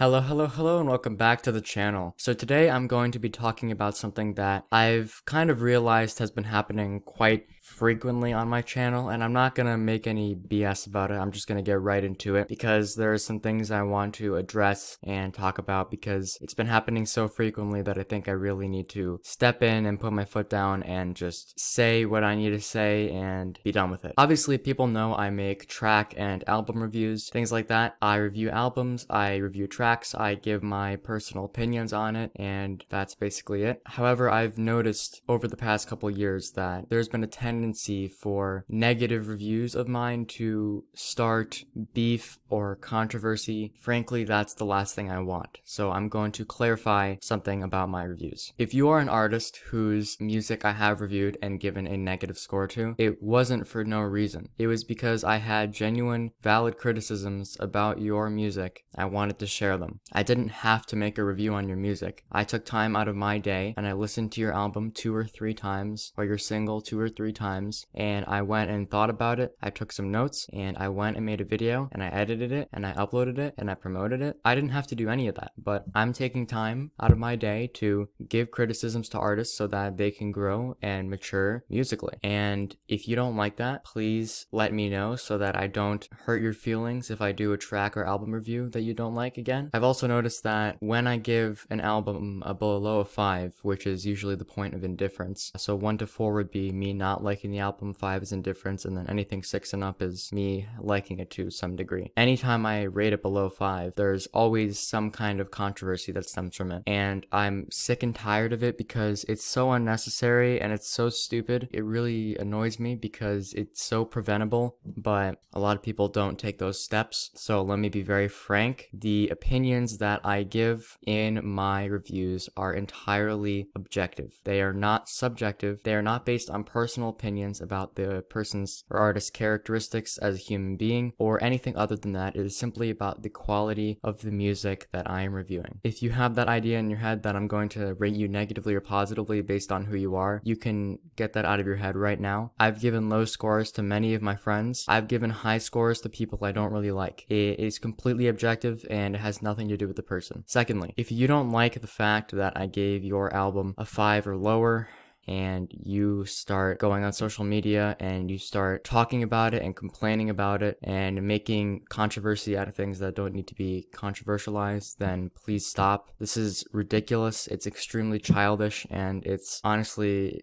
Hello, and welcome back to the channel. So today I'm going to be talking about something that I've kind of realized has been happening quite frequently on my channel, and I'm not gonna make any BS about it. I'm just gonna get right into it because there are some things I want to address and talk about because it's been happening so frequently that I think I really need to step in and put my foot down and just say what I need to say and be done with it. Obviously, people know I make track and album reviews, things like that. I review albums, I review tracks, I give my personal opinions on it, and that's basically it. However, I've noticed over the past couple years that there's been a tendency for negative reviews of mine to start beef or controversy. Frankly, that's the last thing I want. So I'm going to clarify something about my reviews. If you are an artist whose music I have reviewed and given a negative score to, it wasn't for no reason. It was because I had genuine, valid criticisms about your music. I wanted to share them. I didn't have to make a review on your music. I took time out of my day and I listened to your album 2 or 3 times, or your single 2 or 3 times, and I went and thought about it. I took some notes and I went and made a video and I edited it and I uploaded it and I promoted it. I didn't have to do any of that, but I'm taking time out of my day to give criticisms to artists so that they can grow and mature musically. And if you don't like that, please let me know so that I don't hurt your feelings if I do a track or album review that you don't like again. I've also noticed that when I give an album a below a 5, which is usually the point of indifference, so 1 to 4 would be me not liking the album, 5 is indifference, and then anything 6 and up is me liking it to some degree. Anytime I rate it below 5, there's always some kind of controversy that stems from it, and I'm sick and tired of it because it's so unnecessary and it's so stupid. It really annoys me because it's so preventable, but a lot of people don't take those steps. So let me be very frank. The opinions that I give in my reviews are entirely objective. They are not subjective. They are not based on personal opinions about the person's or artist's characteristics as a human being or anything other than that. It is simply about the quality of the music that I am reviewing. If you have that idea in your head that I'm going to rate you negatively or positively based on who you are, you can get that out of your head right now. I've given low scores to many of my friends. I've given high scores to people I don't really like. It is completely objective and it has nothing to do with the person. Secondly, if you don't like the fact that I gave your album a 5 or lower, and you start going on social media and you start talking about it and complaining about it and making controversy out of things that don't need to be controversialized, then please stop. This is ridiculous. It's extremely childish and it's honestly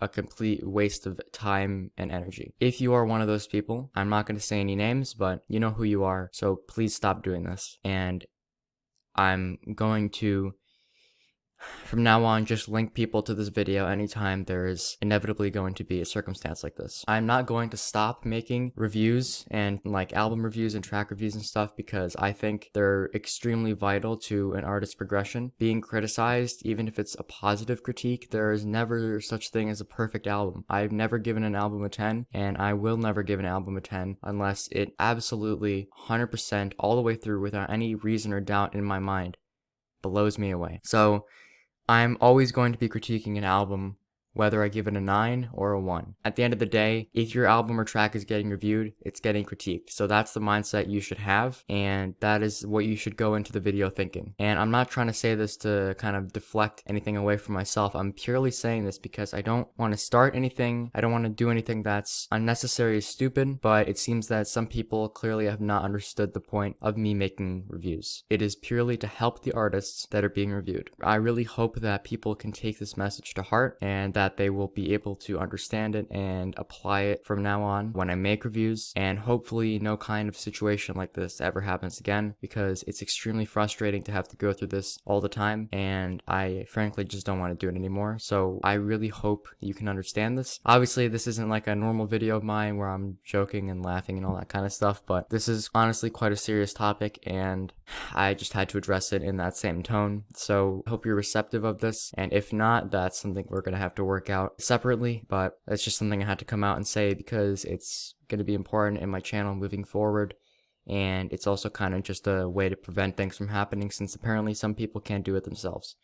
a complete waste of time and energy. If you are one of those people, I'm not going to say any names, but you know who you are, so please stop doing this. And I'm going to, from now on, just link people to this video anytime there is inevitably going to be a circumstance like this. I'm not going to stop making reviews and like album reviews and track reviews and stuff because I think they're extremely vital to an artist's progression. Being criticized, even if it's a positive critique, there is never such thing as a perfect album. I've never given an album a 10 and I will never give an album a 10 unless it absolutely 100% all the way through without any reason or doubt in my mind blows me away. So I'm always going to be critiquing an album whether I give it a 9 or a 1. At the end of the day, if your album or track is getting reviewed, it's getting critiqued. So that's the mindset you should have, and that is what you should go into the video thinking. And I'm not trying to say this to kind of deflect anything away from myself. I'm purely saying this because I don't want to start anything. I don't want to do anything that's unnecessary or stupid, but it seems that some people clearly have not understood the point of me making reviews. It is purely to help the artists that are being reviewed. I really hope that people can take this message to heart and that they will be able to understand it and apply it from now on when I make reviews, and hopefully no kind of situation like this ever happens again because it's extremely frustrating to have to go through this all the time and I frankly just don't want to do it anymore. So I really hope you can understand this. Obviously this isn't like a normal video of mine where I'm joking and laughing and all that kind of stuff, but this is honestly quite a serious topic and I just had to address it in that same tone. So I hope you're receptive of this, and if not, that's something we're gonna have to work out separately, but it's just something I had to come out and say because it's going to be important in my channel moving forward, and it's also kind of just a way to prevent things from happening since apparently some people can't do it themselves.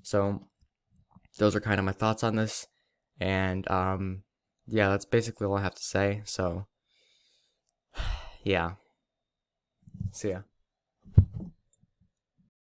So those are kind of my thoughts on this, and yeah, that's basically all I have to say. So yeah, see ya.